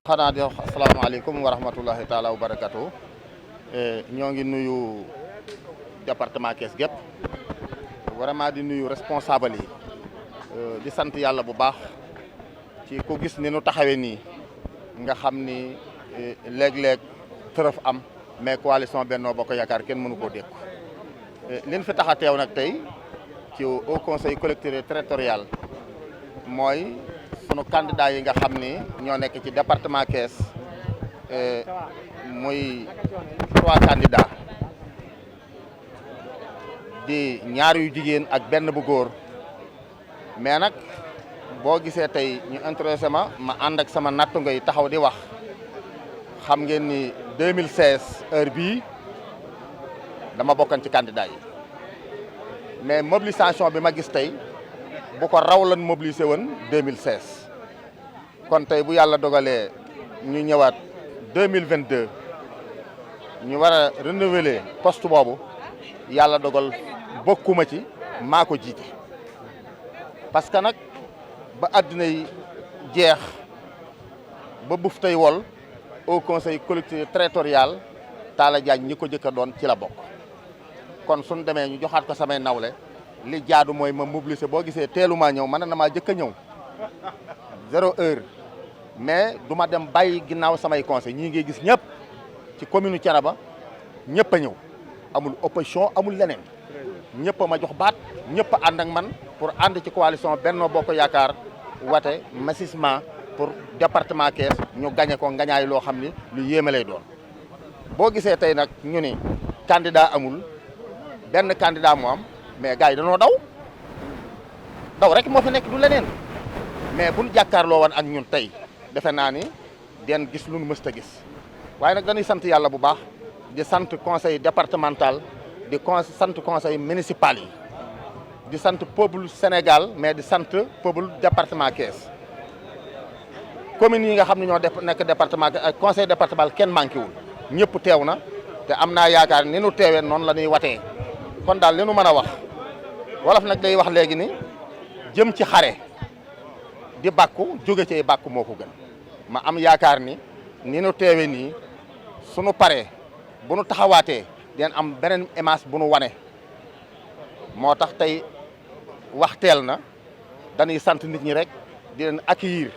xanaa di wax asalaamaaleykum wa rahmatullahi taala wa barakatu ñoo ngi nuyu département Thiès gépp vraiment di nuyu responsable yi di sant yàlla bu baax ci ku gis ni nu taxawee nii nga xam ni léeg-léeg tërëf am mais coalition Benno Bokk Yaakaar kenn mënu koo dékku liñ fi tax a teew nag tey ci au conseil collectivité territorial mooy sunu candidat yi nga xam ni ñoo nekk ci département Thiès muy 3 candidats di ñaar yu jigéen ak benn bu góor mais nag boo gisee tey ñu intéressé ma ànd ak sama nattu ngay taxaw di wax xam ngeen ni 2016 heure bii dama bokkan ci candidat yi mais mobilisation bi ma gis tey bu ko raw lan mobilisé woon 2016 kon tey bu yàlla dogalee ñu ñëwaat 2022 ñu war a renouveler poste boobu yàlla dogal bokkuma ci maa ko jiite parce que nag ba àddina yi jeex ba buf tey wol au conseil collectivité territorial Talla Diagne ñi ko jëkk a doon ci la bokk kon suñ demee ñu joxaat ko samay nawle li jaadu mooy ma mobiliser boo gisee teelumaa ñëw mën na maa jëkk a ñëw 0 heure mais du ma dem bàyyi ginnaaw samay conseil ñii ngay gis ñëpp ci commune Thiénaba ñëpp a ñëw amul opposition amul leneen ñëpp a ma jox baat ñëpp a ànd ak man pour ànd ci coalition Benno Bokk Yaakaar wate massivement pour département Thiès ñu gagné ko ngañaay loo xam ni lu yéeme lay doon boo gisee tey nag ñu ni candidat amul benn candidat moo am mais gars yi dañoo daw rek moo fi nekk du leneen mais buñ jàkkaarloo woon ak ñun tey defe naa ni den gis lu nu mës a gis waaye nag dañuy sant yàlla bu baax di sant conseil départemental di sant conseil municipal yi di sant peuple Sénégal mais di sant peuple département Thiès communes yi nga xam ne ñoo nekk département ak conseil départemental kenn manqué wul ñëpp teew na te am naa yaakaar ni nu teewee noonu la ñuy watee kon daal li nu mën a wax wolof nag day wax léegi ni jëm ci xare di bàkku jóge ci bàkku moo ko gën ma am yaakaar ni nu teewe nii sunu paree bu nu taxawaatee den am beneen image bu nu wane moo tax tey wax teel na dañuy sant nit ñi rek di leen accueillir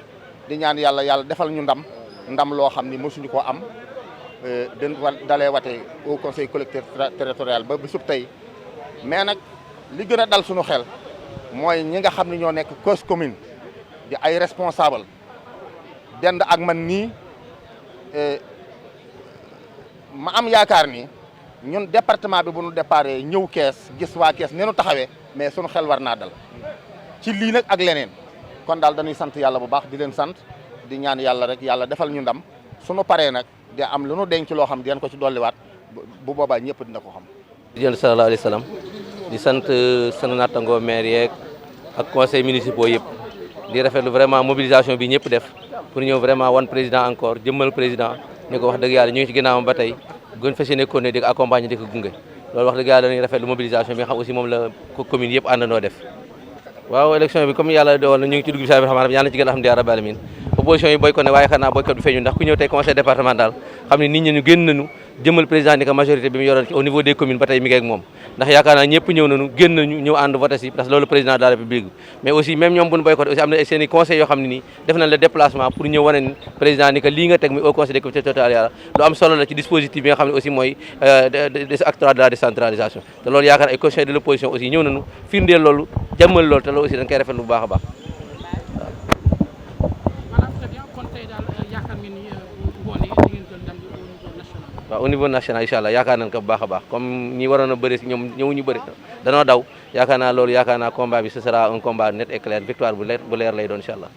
di ñaan yàlla defal ñu ndam loo xam ni mosuñu ko am dalee wate au conseil collectivité territorial ba bisub tey mais nag li gën a dal suñu xel mooy ñi nga xam ne ñoo nekk cause commune di ay responsable dend ak man nii ma am yaakaar ni ñun département bi bu ñu déparé ñëw Thiès gis waa Thiès ne nu taxawee mais suñu xel war naa dal ci lii nag ak leneen kon daal dañuy sant yàlla bu baax di leen sant di ñaan yàlla rek yàlla defal ñu ndam suñu paree nag di am lu nu denc loo xam di leen ko ci dolliwaat bu boobaa ñëpp dina ko xam. jërëjëf sallallahu alayhi wa sallam di sant sunu nattangoo maire yeeg ak conseil municipaux yëpp di rafetlu vraiment mobilisation bi ñëpp def pour ñëw vraiment wan président encore jëmmal président ni ko wax dëgg yàlla ñu ngi ci ginnaawam ba tey gën fas yéene ko ne di ko accompagner di ko gunge loolu wax dëgg yàlla dañuy rafetlu mobilisation bi nga xam aussi moom la commune yëpp àndandoo def. waaw élection bi comme yàlla dogal na ñu ngi ci dugg bi xam yàlla na ci gën a xam di rabbil alamin opposition yi boycott ne waaye xanaa boycott bi feeñu ndax ku ñëw tey conseil départemental xam ne nit ñi ñu génn nañu jëmal président ni que majorité bi mu yoroon au niveau des communes ba tey mi ngi ak moom ndax yaakaar naa ñëpp ñëw nañu génn nañu ñëw ànd voté si parce que loolu président de la république mais aussi même ñoom bu ñu boycott aussi am na seen i conseils yoo xam ne nii def nañ le déplacement pour ñëw wane ni président ni que lii nga teg muy au conseil des collectivités territoriales lu am solo la ci dispositif bi nga xam ne aussi mooy des actes de la décentralisation te loolu yaakaar ay conseils de l'opposition aussi ñëw nañu firndeel loolu jëmmal loolu te loolu aussi dañ koy rafetlu bu baax a baax waaw au niveau national incha allah yaakaar nañ ko bu baax a baax comme ñi waroon a bëri si ñoom ñëwuñu bëri danoo daw yaakaar naa loolu yaakaar naa combat bi ce sera un combat net et clair victoire bu leer lay doon incha allah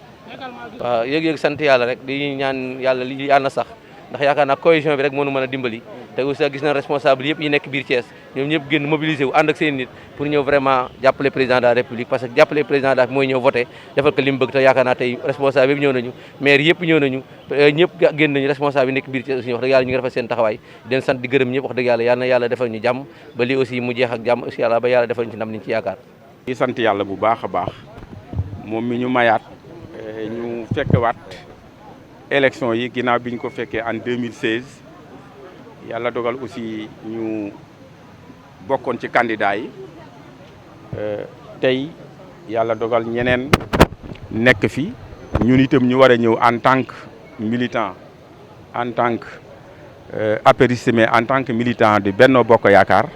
waaw yëg-yëg sant yàlla rek di ñaan yàlla li yàlla na sax ndax yaakaar naa cohésion bi rek moo nu mën a dimbali te aussi gis na responsable yëpp yi nekk biir Thiès ñoom ñëpp génn mobiliser wu ànd ak seen nit pour ñëw vraiment jàppale président de la république parce que jàppale président de la mooy ñëw voté defal ko li mu bëgg te yaakaar naa tey responsable yëpp ñëw nañu maire yëpp ñëw nañu ñëpp génn nañu responsable yi nekk biir Thiès aussi wax dëgg yàlla ñu ngi rafet seen taxawaay di leen sant di gërëm ñëpp wax dëgg yàlla yal na yàlla defal ñu jàmm ba lii aussi mu jeex ak jàmm aussi yàlla ba yàlla defal ñu ci ndam liñ ci yaakaar di sant yàlla bu baax a baax moom mi ñu mayaat ñu fekkewaat élection yi ginnaaw bi ñu ko fekkee en 2016 yàlla dogal aussi ñu bokkoon ci candidat yi tey yàlla dogal ñeneen nekk fi ñun itam ñu war a ñëw en tant que militant en tant que apériste mais en tant que militant de Benno Bokk Yaakaar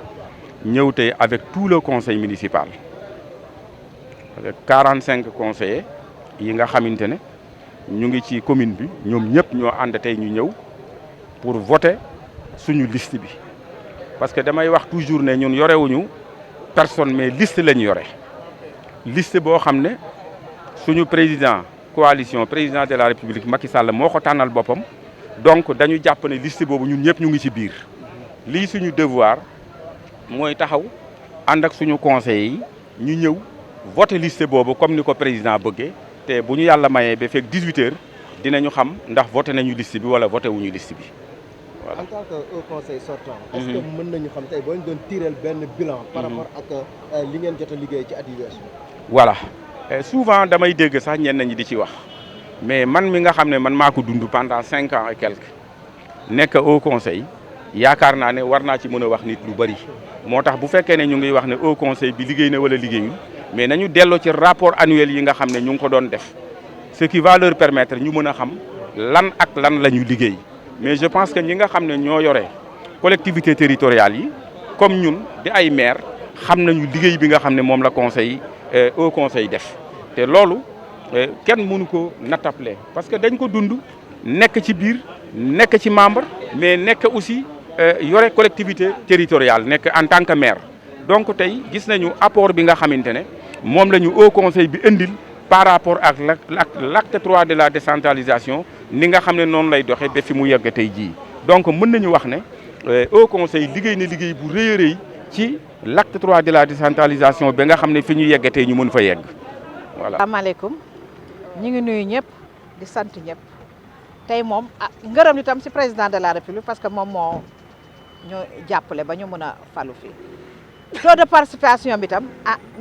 ñëw tey avec tout le conseil municipal avec 45 conseillers yi nga xamante ne ñu ngi ci commune bi ñoom ñëpp ñoo ànd tey ñu ñëw pour voter suñu liste bi parce que damay wax toujours ne ñun yorewuñu personne mais liste lañu yore liste boo xam ne suñu président coalition président de la république Macky Sall moo ko tànnal boppam donc dañu jàpp ne liste boobu ñun ñëpp ñu ngi ci biir lii suñu devoir mooy taxaw ànd ak suñu conseillers yi ñu ñëw voter liste boobu comme ni ko président bëggee te bu ñu yàlla mayee ba fekk 18h dinañu xam ndax voté nañu liste bi wala voté wuñu liste bi voilà. En tant que au conseil sortant. est-ce que mën nañu xam tey boo ñu doon tiireel benn bilan. par rapport ak li ngeen jot a liggéey ci at yi weesu. voilà souvent damay dégg sax ñenn ñi di ci wax mais man mi nga xam ne man maa ko dund pendant 5 ans et quelques nekk au conseil yaakaar naa ne war naa ci mën a wax nit lu bari moo tax bu fekkee ne ñu ngi wax ne au conseil bi liggéey na wala liggéeyul. mais nañu delloo ci rapport annuel yi nga xam ne ñu ngi ko doon def ce qui va leur permettre ñu mën a xam lan ak lan la ñu liggéey mais je pense que ñi nga xam ne ñoo yore collectivités territoriales yi comme ñun di ay maire xam nañu liggéey bi nga xam ne moom la conseil au conseil def te loolu kenn mënu ko nattable parce que dañ ko dund nekk ci biir nekk ci membre mais nekk aussi yore collectivité territoriale nekk en tant que maire donc tey gis nañu apport bi nga xamante ne moom la ñu au conseil bi indil par rapport ak l'acte 3 de la décentralisation ni nga xam ne noonu lay doxee ba fi mu yegg tey jii donc mën nañu wax ne au conseil liggéey na liggéey bu rëy a rëy ci l'acte 3 de la décentralisation ba nga xam ne fi ñu yegg tey ñu mën fa yegg voilà. asalaamaaleykum ñu ngi nuyu ñëpp di sant ñëpp tey moom ngërëm itam ci président de la république parce que moom moo ñu jàppale ba ñu mën a falu fii. taux de participation bi tam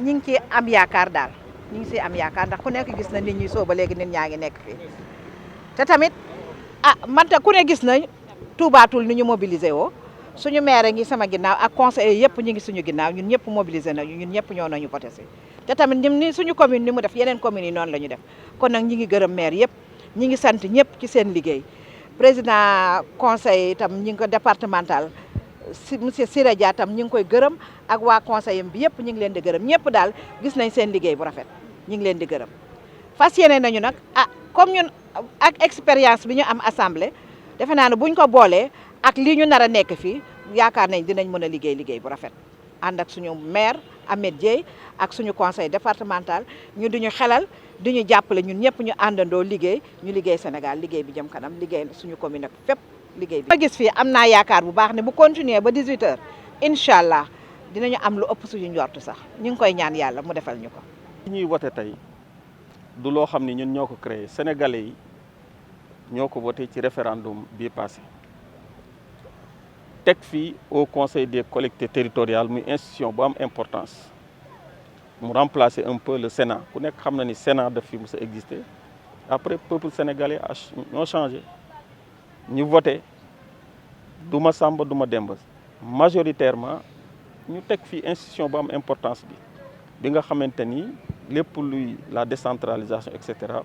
ñi ngi ciy am yaakaar daal ñi ngi ciy am yaakaar ndax ku nekk gis na nit ñi soo ba léegi nit ñaa ngi nekk fii te tamit man te ku ne gis nañ tuubaatul ni ñu mobiliser woo suñu maire ngi sama ginnaaw ak conseillers yëpp ñu ngi suñu ginnaaw ñun ñëpp mobiliser nañu ñun ñëpp ñoo nañu voté si te tamit ni suñu commune ni mu def yeneen communes yi noonu la ñu def kon nag ñi ngi gërëm maire yëpp ñi ngi sant ñëpp ci seen liggéey président conseil itam ñi ngi ko départemental monsieur Siré Dia tam ñu ngi koy gërëm ak waa conseil bi yëpp ñu ngi leen di gërëm ñëpp daal gis nañ seen liggéey bu rafet ñu ngi leen di gërëm fas yéene nañu nag comme ñun ak expérience bi ñu am assemblée defe naa ne buñ ko boolee ak lii ñu nar a nekk fii yaakaar nañ dinañ mën a liggéey bu rafet ànd ak suñu maire Ahmed Dieye ak suñu conseil départemental ñu duñu xelal duñu jàppale ñun ñëpp ñu àndandoo liggéey ñu liggéey Sénégal liggéey bi jëm kanam liggéey suñu commune ak fépp liggéey bi ma gis fii am naa yaakaar bu baax ne bu continuer ba 18h incha allah dinañu am lu ëpp suñu njortu sax ñu ngi koy ñaan yàlla mu defal ñu ko. li ñuy voté tey du loo xam ni ñun ñoo ko créé sénégalais yi ñoo ko voté ci référendum bii passé teg fii au conseil des collectivités territoriales muy institution bu am importance mu remplacer un peu le Sénat ku nekk xam na ni Sénat daf fi mës a exister après peuple sénégalais ñoo changé. ñu voté du ma Samba du ma Demba majoritairement ñu teg fii institution bu am importance bi nga xamante ni lépp luy la décentralisation et cetera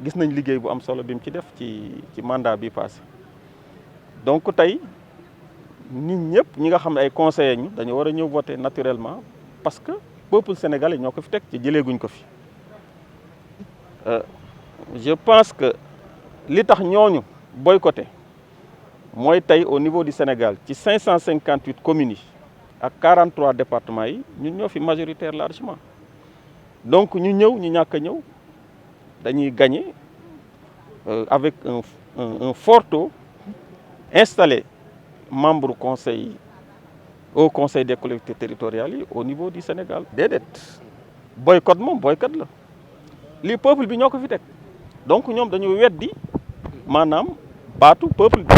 gis nañ liggéey bu am solo bi mu ci def ci mandat bi passé donc tey nit ñëpp ñi nga xam ne ay conseillers ñu dañu war a ñëw voter naturellement parce que peuple sénégalais ñoo ko fi teg ci jëleeguñ ko fi je pense que li tax ñooñu boycotté mooy tey au niveau du Sénégal ci 558 communes yi ak 43 départements yi ñun ñoo fi majoritaire largement donc ñu ñëw ñu ñàkk a ñëw dañuy gagner avec un fort taux installé membre au conseil des collectivités territoriales au niveau du Sénégal. Déedéet boycott moom boycott la li peuple bi ñoo ko fi teg donc ñoom dañu weddi maanaam baatu peuple bi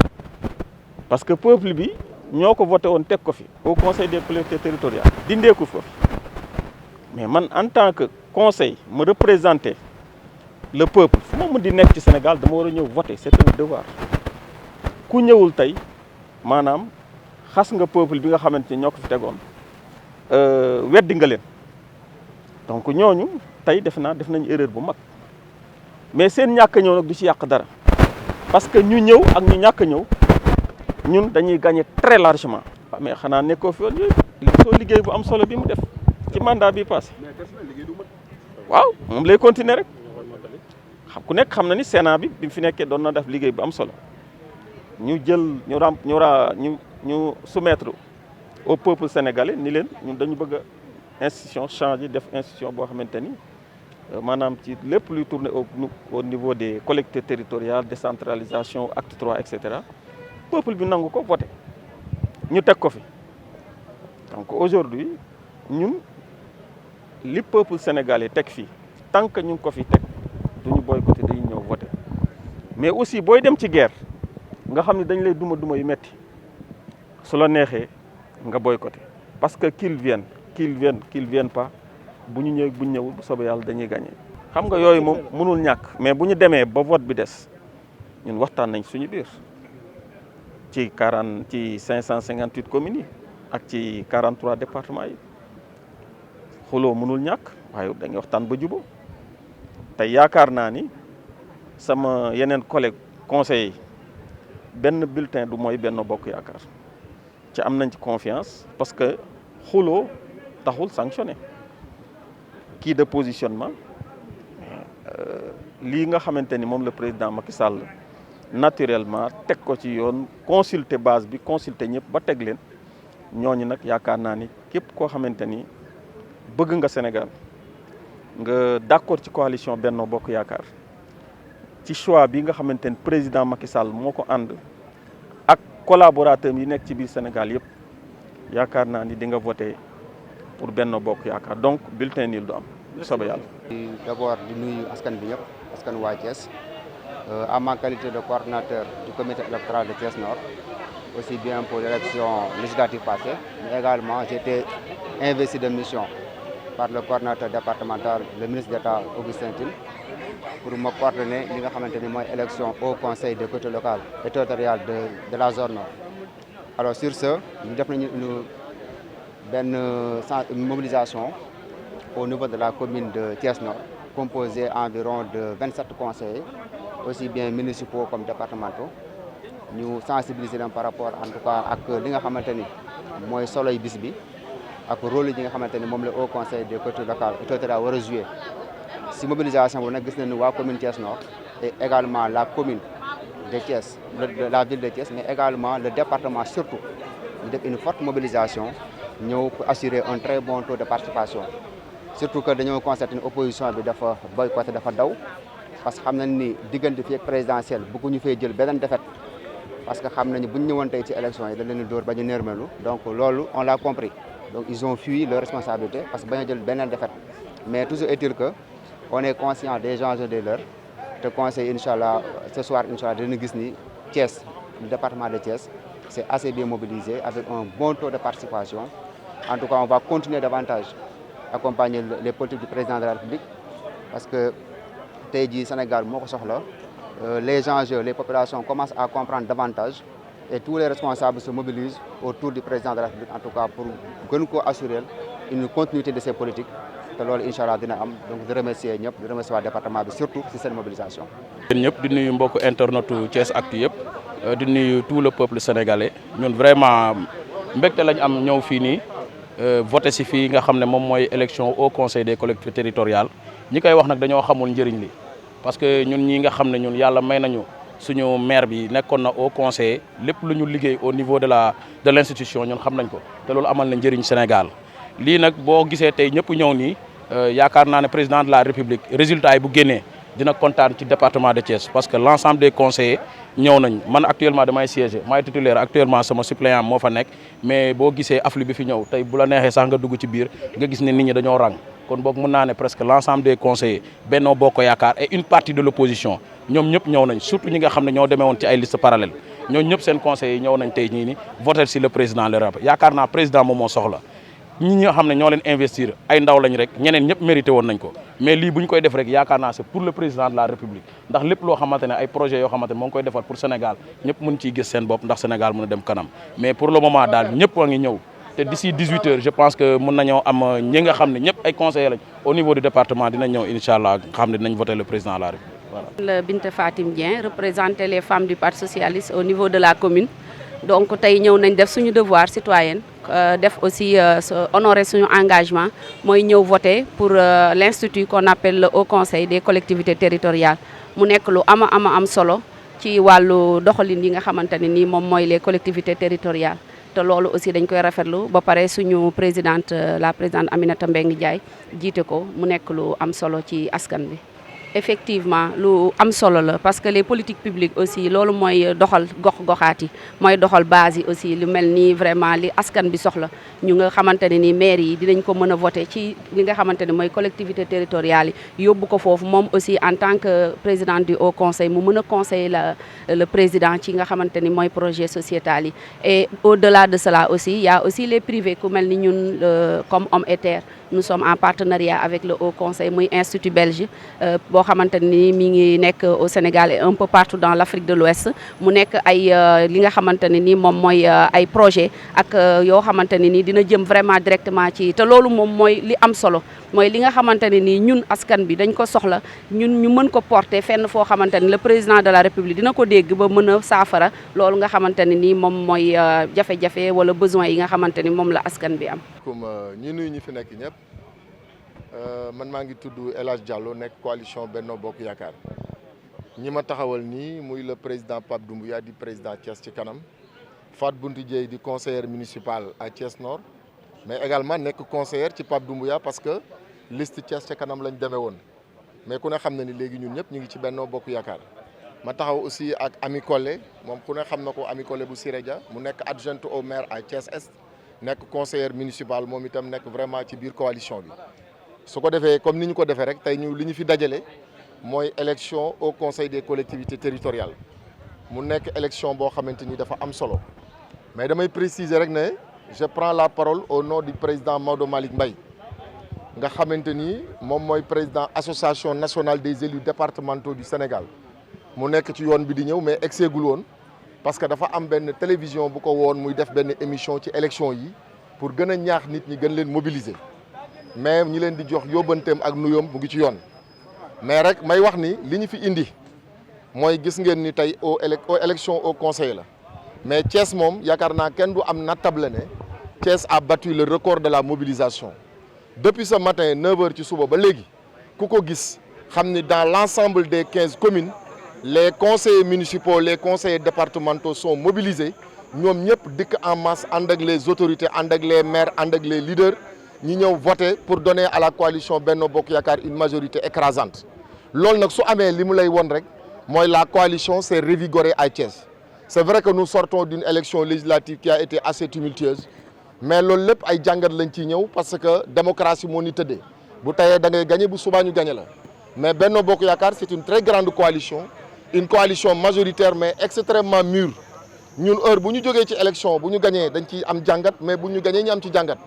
parce que peuple bi ñoo ko voté woon teg ko fi au conseil des collectivités territoriales dindeeku fa mais man en tant que conseil me représenter le peuple fu ma mën di nekk ci Sénégal dama war a ñëw voter c'est un devoir ku ñëwul tey maanaam xas nga peuple bi nga xamante ni ñoo ko fi tegoon weddi nga leen donc ñooñu tey def nañu erreur bu mag mais seen ñàkk a ñëw nag du ci yàq dara parce que ñu ñëw ak ñu ñàkk a ñëw ñun dañuy gagner très largement. mais xanaa nekkoo fi woon yooyu soo liggéey bu am solo bi mu def ci mandat bi passé waaw moom lay continuer rek xam ku nekk xam na ni Sénat bi mu fi nekkee doon na def liggéey bu am solo ñu jël ñu soumettre au peuple sénégalais ni leen ñun dañu bëgg institution changer def institution boo xamante ni maanaam ci lépp luy tourner au niveau des collectivités territoriales décentralisation acte 3 et cetera peuple bi nangu ko voté ñu teg ko fi donc aujourd'hui ñun li peuple sénégalais teg fii tant que ñu ngi ko fi teg duñu boycotté dañuy ñëw voté mais aussi booy dem ci guerre nga xam ne dañ lay duma yu metti su la neexee nga boycotté parce que qu'ils viennent pas bu ñu ñëwee bu ñu ñëwul bu soobee yàlla dañuy gagné. xam nga yooyu moom mënul ñàkk mais bu ñu demee ba vote bi des ñun waxtaan nañ suñu biir ci 558 communes yi ak ci 43 départements yi xuloo mënul ñàkk waaye dañuy waxtaan ba jubóo tey yaakaar naa ni sama yeneen collègue conseillers benn bulletin du mooy Benno Bokk Yaakaar ci am nañ ci confiance parce que xuloo taxul sanctionné kii de positionnement lii nga xamante ni moom le président Macky Sall naturellement teg ko ci yoon consulter base bi consulter ñëpp ba teg leen ñooñu nag yaakaar naa ni képp koo xamante ni bëgg nga Sénégal nga d'accord ci coalition Benno Bokk Yaakaar ci choix bi nga xamante ni président Macky Sall moo ko ànd ak collaborateurs yi nekk ci biir Sénégal yëpp yaakaar naa ni di nga voté pour Benno Bokk Yaakaar donc bulletin nul du am soobee yàlla. D'abord di nuyu askan bi yëpp askan waa Thiès en ma qualité de coordinateur du comité électoral de Thiès Nord aussi bien pour l'élection législative passée mais également j'ai été investi de mission par le coordinateur départemental le ministre d'État Augustin Tine pour me coordonner li nga xamante ni mooy élection au conseil des collectivités locales et territoriales de la zone nord. Alors sur ce ñu def nañu une mobilisation au niveau de la commune de Thiès Nord composée environ de 27 conseillers aussi bien municipaux comme départementaux ñu sensibiliser leen par rapport en tout cas ak li nga xamante ni mooy soloy bis bi ak rôle yi nga xamante ni moom la au conseil des collectivités locales et territoriales war a jouer si mobilisation bu nag gis nañu waa commune Thiès Nord et également la commune de Thiès la ville de Thiès mais également le département surtout ñu def une forte mobilisation ñëw pour assurer un très bon taux de participation surtout que dañoo constaté une opposition bi dafa boycotté dafa daw parce que xam nañ ni diggante fii ak présidentielle bëgguñu fee jël beneen défaite parce que xam nañu bu ñu ñëwoon tey ci élection yi dañ leen di dóor ba ñu nërmelu donc loolu on l'a compris donc ils ont fui leur responsabilité parce que bañ a jël beneen défaite mais toujours est-il que on est conscient des enjeux de l'heure te conseil incha allah ce soir incha allah dina gis ni Thiès le département de Thiès c'est assez bien mobilisé avec un bon taux de participation en tout cas on va continuer davantage accompagner les politiques du président de la République parce que tey jii Sénégal moo ko soxla les enjeux les populations commencent à comprendre davantage et tous les responsables se mobilisent autour du président de la République en tout cas pour gën ko assurer une continuité de ces politiques te loolu incha allah dina am donc di remercier ñëpp di remercier waa département bi surtout ci seen mobilisation. yéen ñëpp di nuyu mbokku internetu Thiès Actu yëpp di nuyu tout le peuple sénégalais ñun vraiment mbégte lañ am ñëw fii nii voté si fii nga xam ne moom mooy élection au conseil des collectivités territoriales ñi koy wax nag dañoo xamul njëriñ li parce que ñun ñi nga xam ne ñun yàlla may nañu suñu maire bi nekkoon na au conseil lépp lu ñu liggéey au niveau de l'institution ñun xam nañ ko te loolu amal na njëriñ Sénégal lii nag boo gisee tey ñëpp ñëw nii yaakaar naa ne président de la République résultat yi bu génnee dina kontaan ci département de Thiès parce que l'ensemble des conseillers ñëw nañ man actuellement damay siéger maay titulaire actuellement sama suppléant moo fa nekk mais boo gisee afflux bi fi ñëw tey bu la neexee sax nga dugg ci biir nga gis ne nit ñi dañoo rang kon boog mën naa ne presque l'ensemble des conseillers Benno Bokk Yaakaar et une partie de l'opposition ñoom ñëpp ñëw nañ surtout ñi nga xam ne ñoo demee woon ci ay liste parallèle ñoom ñëpp seen conseillers ñëw nañ tey ñii ni voter si le président le rap yaakaar naa président moom moo soxla ñi nga xam ne ñoo leen investir ay ndaw lañ rek ñeneen ñëpp mérité woon nañ ko mais lii bu ñu koy def rek yaakaar naa c'est pour le président de la république ndax lépp loo xamante ne ay projets yoo xamante ne moo ngi koy defar pour Sénégal ñëpp mën ciy gis seen bopp ndax Sénégal mën a dem kanam mais pour le moment daal ñëpp a ngi ñëw te d'ici 18 heures je pense que mën nañoo am ñi nga xam ne ñëpp ay conseillers lañ au niveau du département dinañ ñëw incha allah xam ne dinañ voter le président de la république voilà. Binta Fatim Dieng représenter les femmes du parti socialiste au niveau de la commune donc tey ñëw nañ def suñu devoir citoyen def aussi honorer suñu engagement mooy ñëw voter pour l'institut qu'on appelle le Haut Conseil des collectivités territoriales mu nekk lu am solo ci wàllu doxalin yi nga xamante ne nii moom mooy les collectivités territoriales te loolu aussi dañ koy rafetlu ba pare suñu présidente la présidente Aminata Mbengue Ndiaye jiite ko mu nekk lu am solo ci askan bi. Effectivement lu am solo la parce que les politiques publiques aussi loolu mooy doxal gox-goxaat yi mooy doxal base yi aussi lu mel ni vraiment li askan bi soxla ñu nga xamante ne ni maire yi dinañ ko mën a voter ci li nga xamante ne mooy collectivité territoriale yi yóbbu ko foofu moom aussi en tant que président du Haut Conseil mu mën a conseiller le président ci nga xamante ni mooy projet sociétal yi et au-delà de cela aussi il y a aussi les privés ku mel ni ñun comme Homme et Terre nous sommes en partenariat avec le Haut Conseil muy institut belge boo xamante ni mi ngi nekk au Sénégal et un peu partout dans l'Afrique de l'Ouest mu nekk ay li nga xamante ne ni moom mooy ay projet ak yoo xamante ne ni dina jëm vraiment directement ci te loolu moom mooy li am solo mooy li nga xamante ne ni ñun askan bi dañ ko soxla ñun ñu mën ko porter fenn foo xamante ni le président de la République dina ko dégg ba mën a saafara loolu nga xamante ne ni moom mooy jafe-jafe wala besoin yi nga xamante ni moom la askan bi am. ñi nuyu ñi fi nekk ñëpp man maa ngi tudd El Hadj Diallo nekk coalition Benno Bokk Yaakaar ñi ma taxawal nii muy le président Pape Doumbouya di président Thiès ci kanam Fat Bounti Dieye di conseillère municipal à Thiès Nord mais également nekk conseillère ci Pape Doumbouya parce que liste Thiès ci kanam lañ demee woon mais ku ne xam na ni léegi ñun ñëpp ñu ngi ci Benno Bokk Yaakaar ma taxaw aussi ak Ami Collé moom ku ne xam na ko Ami Collé bu Siré Dia mu nekk adjointe au maire à Thiès Est nekk conseillère municipal moom itam nekk vraiment ci biir coalition bi su ko defee comme ni ñu ko defee rek tey ñu li ñu fi dajale mooy élection au conseil des collectivités territoriales mu nekk élection boo xamante ni dafa am solo mais damay préciser rek ne je prends la parole au nom du président Maodo Malick Mbaye nga xamante ni moom mooy président association nationale des élus départementaux du Sénégal mu nekk ci yoon bi di ñëw mais egseegul woon parce que dafa am benn télévision bu ko woon muy def benn émission ci élection yi pour gën a ñaax nit ñi gën leen mobiliser mais ñi leen di jox yóbbanteem ak nuyoom mu ngi ci yoon mais rek may wax ni li ñu fi indi mooy gis ngeen ni tey au élection au conseil la mais Thiès moom yaakaar naa kenn du am nattable ne Thiès a battu le record de la mobilisation depuis ce matin 9h ci suba ba léegi ku ko gis xam ni dans l'ensemble des 15 communes les conseillers municipaux les conseillers départementaux sont mobilisés ñoom ñëpp dikk en masse ànd ak les autorités ànd ak les maires ànd ak les leaders ñi ñëw voter pour donner à la coalition Benno Bokk Yaakaar une majorité écrasante loolu nag su amee li mu lay won rek mooy la coalition s'est revigorée à Thiès c'est vrai que nous sortons d'une élection législative qui a été assez tumultueuse mais loolu lépp ay jàngat lañ ciy ñëw parce que démocratie moo ni tëddee bu tayee da ngay gagner bu subaa ñu gagner la mais Benno Bokk Yaakaar c'est une très grande coalition une coalition majoritaire mais extrêmement mûre ñun heure bu ñu jógee ci élection bu ñu gagner dañ ciy am jàngat mais bu ñu gagner ñu am ci jàngat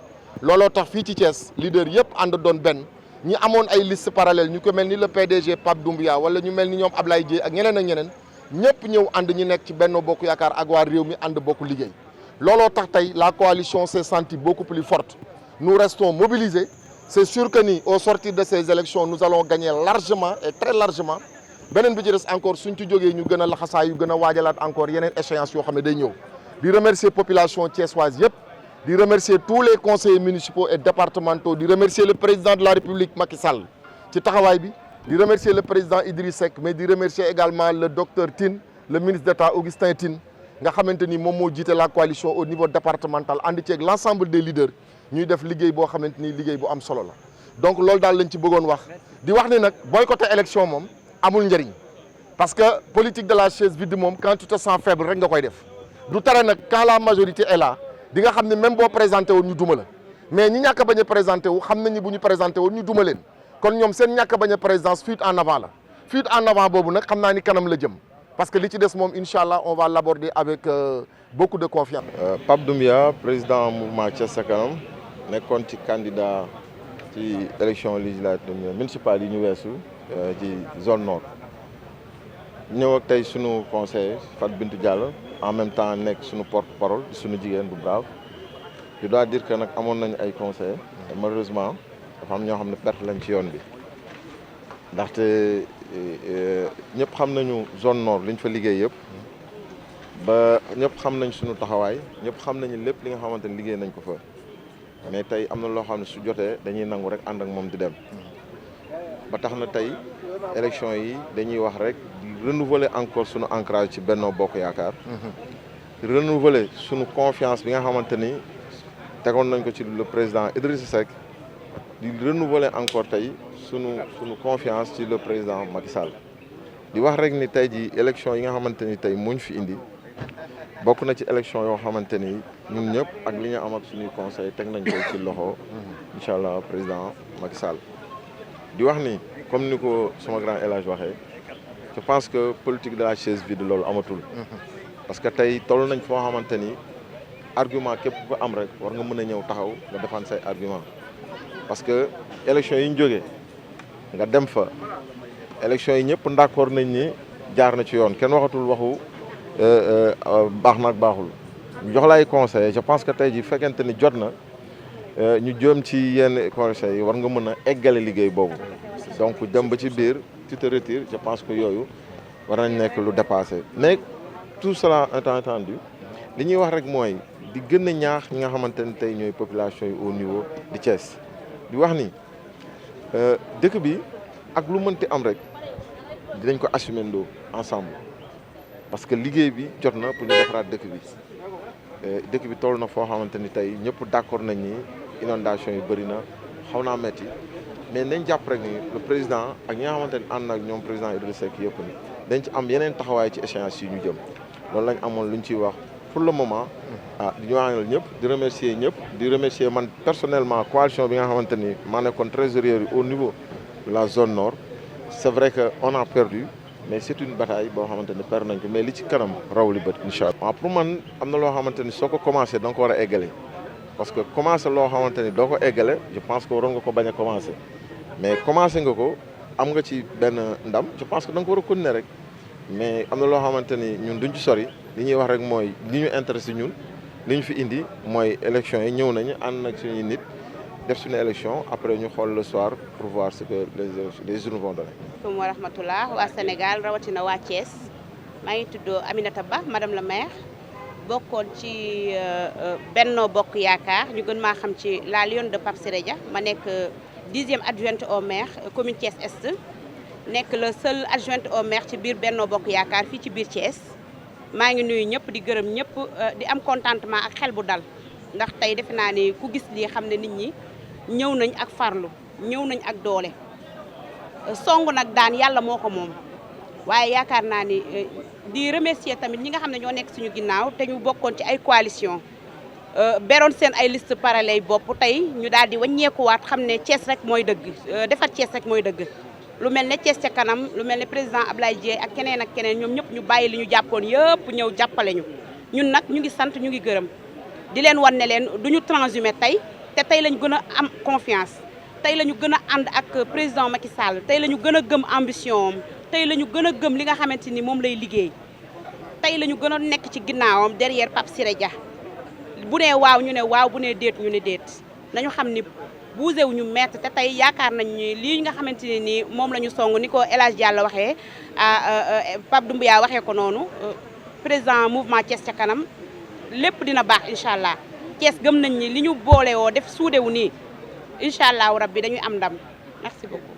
looloo tax fii ci Thiès leader yëpp ànd doon benn ñi amoon ay liste parallèle ñu ko mel ni le PDG Pape Doumbouya wala ñu mel ni ñoom Ablaye Dieye ak ñeneen ak ñeneen ñëpp ñëw ànd ñi nekk ci Benno Bokk Yaakaar ak waa réew mi ànd bokk liggéey looloo tax tey la coalition s'est sentie beaucoup plus forte nous restons mobilisés c'est sûr que ni au sortir de ces élections nous allons gagner largement et très largement beneen bi ci des encore suñ ci jógee ñu gën a laxasaa yu gën a waajalaat encore yeneen échéance yoo xam ne day ñëw di remercier population thiessoise yëpp di remercier tous les conseillers municipaux et départementaux di remercier le président de la République Macky Sall ci taxawaay bi di remercier le président Idriss Seck mais di remercier également le docteur Tine le ministre d'État Augustin Tine nga xamante ni moom moo jiite la coalition au niveau départemental ànd ci ak l'ensemble des leaders ñuy def liggéey boo xamante ni liggéey bu am solo la donc loolu daal lañ ci bëggoon wax di wax ni nag boycotté élection moom amul njëriñ parce que politique de la chaise vide moom quand tu te sens faible rek nga koy def du tere nag quand la majorité est là di nga xam ne même boo présenté woon ñu duma la mais ñi ñàkk a bañ a présenté wu xam nañ ni bu ñu présenté woon ñu duma leen kon ñoom seen ñàkk a bañ a présidence fuite en avant la fuite en avant boobu nag xam naa ni kanam la jëm parce que li ci des moom incha allah on va l'aborder avec beaucoup de confiance. Pape Doumbia président mouvement Thiès Ca Kanam nekkoon ci candidat ci élection législative municipale yi ñu weesu ci zone nord ñëw ak tey sunu conseiller Fatou Bintou Diallo en même temps nekk sunu porte-parole sunu jigéen bu brave je dois dire que nag amoon nañu ay conseillers malheureusement dafa am ñoo xam ne perte lañ ci yoon bi ndaxte ñëpp xam nañu zone nord liñ fa liggéey yëpp ba ñëpp xam nañ suñu taxawaay ñëpp xam nañu lépp li nga xamante ne liggéey nañ ko fa mais tey am na loo xam ne su jotee dañuy nangu rek ànd ak moom di dem ba tax na tey élection yi dañuy wax rek di renouveler encore suñu ancrage ci Benno Bokk Yaakaar renouveler suñu confiance bi nga xamante ni tegoon nañ ko ci le président Idrissa Seck di renouveler encore tey sunu confiance ci le président Macky Sall di wax rek ni tey ji élection yi nga xamante ni tey muñ fi indi bokk na ci élection yoo xamante ni ñun ñëpp ak li ñu am ak suñuy conseil teg nañ ko ci loxo incha allah président Macky Sall di wax ni comme ni ko sama grand El Hadj waxee je pense que politique de la chaise vide loolu amatul parce que tey toll nañ foo xamante ni argument képp ku am rek war nga mën a ñëw taxaw nga défendre say argument parce que élection yi ñu jógee nga dem fa élection yi ñëpp d'accord nañ ni jaar na ci yoon kenn waxatul waxu baax na ak baaxul ñu jox la ay conseils je pense que tey ji fekkente ni jot na ñu jëm ci yenn conseils yi war nga mën a eggale liggéey boobu donc dem ba ci biir tu te retires je pense que yooyu war nañ nekk lu dépassé mais tout cela étant entendu li ñuy wax rek mooy di gën a ñaax ñi nga xamante ni tey ñooy population yi au niveau di Thiès di wax ni dëkk bi ak lu mënti am rek dinañ ko assumer ndoo ensemble parce que liggéey bi jot na pour ñu defaraat dëkk bi toll na foo xamante ni tey ñëpp d'accord nañ ni inondation yi bëri na xaw naa metti mais nañ jàpp rek ni le président ak ñi nga xamante ni ànd ak ñoom président Idrissa Seck yëpp ni dañ ci am yeneen taxawaay ci échéance yi ñu jëm loolu lañ amoon luñ ciy wax pour le moment di ñaanal ñëpp di remercier ñëpp di remercier man personnellement coalition bi nga xamante ni maa nekkoon trésorier au niveau de la zone nord c'est vrai que on a perdu mais c'est une bataille boo xamante ni perdre nañ ko mais li ci kanam raw li bët incha allah. pour man am na loo xamante ni soo ko commencé da nga ko war a eggale parce que commencé loo xamante ni doo ko eggale je pense que waroon nga ko bañ a commencé mais commencé nga ko am nga ci benn ndam je pense que da nga ko war a continuer rek mais am na loo xamante ni ñun duñ ci sori li ñuy wax rek mooy li ñu intéressé ñun li ñu fi indi mooy élection yi ñëw nañu ànd nag suñuy nit def suñu élection après ñu xool le soir pour voir ce que les journaux vont donner. asalaamaaleykum wa rahmatullah waa Sénégal rawatina waa Thiès maa ngi tudd Aminata Ba madame la maire bokkoon ci Benno Bokk Yaakaar ñu gën maa xam ci la Lionne de Pape Siré Dia ma nekk 10e adjointe au maire commune Thiès Est nekk le seul adjointe au maire ci biir Benno Bokk Yaakaar fii ci biir Thiès maa ngi nuyu ñëpp di gërëm ñëpp di am contentement ak xel bu dal ndax tey defe naa ni ku gis lii xam ne nit ñi ñëw nañ ak farlu ñëw nañ ak doole song nag daan yàlla moo ko moom waaye yaakaar naa ni di remercier tamit ñi nga xam ne ñoo nekk suñu ginnaaw te ñu bokkoon ci ay coalition beroon seen ay liste parallèle bopp tey ñu daal di wàññeekuwaat xam ne Thiès rek mooy dëgg defar Thiès rek mooy dëgg lu mel ne Thiès Ca Kanam lu mel ne président Ablaye Dieye ak keneen ñoom ñëpp ñu bàyyi li ñu jàppoon yëpp ñëw jàppale ñu ñun nag ñu ngi sant ñu ngi gërëm di leen wan ne leen du ñu transhumé tey te tey lañu gën a am confiance tey la ñu gën a ànd ak président Macky Sall tey la ñu gën a gëm ambition am tey la ñu gën a gëm li nga xamante ni moom lay liggéey tey la ñu gën a nekk ci ginnaawam derrière Pape Siré Dia bu nee waaw ñu ne waaw bu nee déet ñu ne déet nañu xam ni bougé wu ñu mettre te tey yaakaar nañ ni lii nga xamante ne nii moom la ñu song ni ko El Hadj Diallo waxee Pape Doumbia waxee ko noonu président mouvement Thiès Ca Kanam lépp dina baax incha allah Thiès gëm nañ ni li ñu boole woo def suudewu nii incha allah rabbi dañuy am ndam merci beaucoup.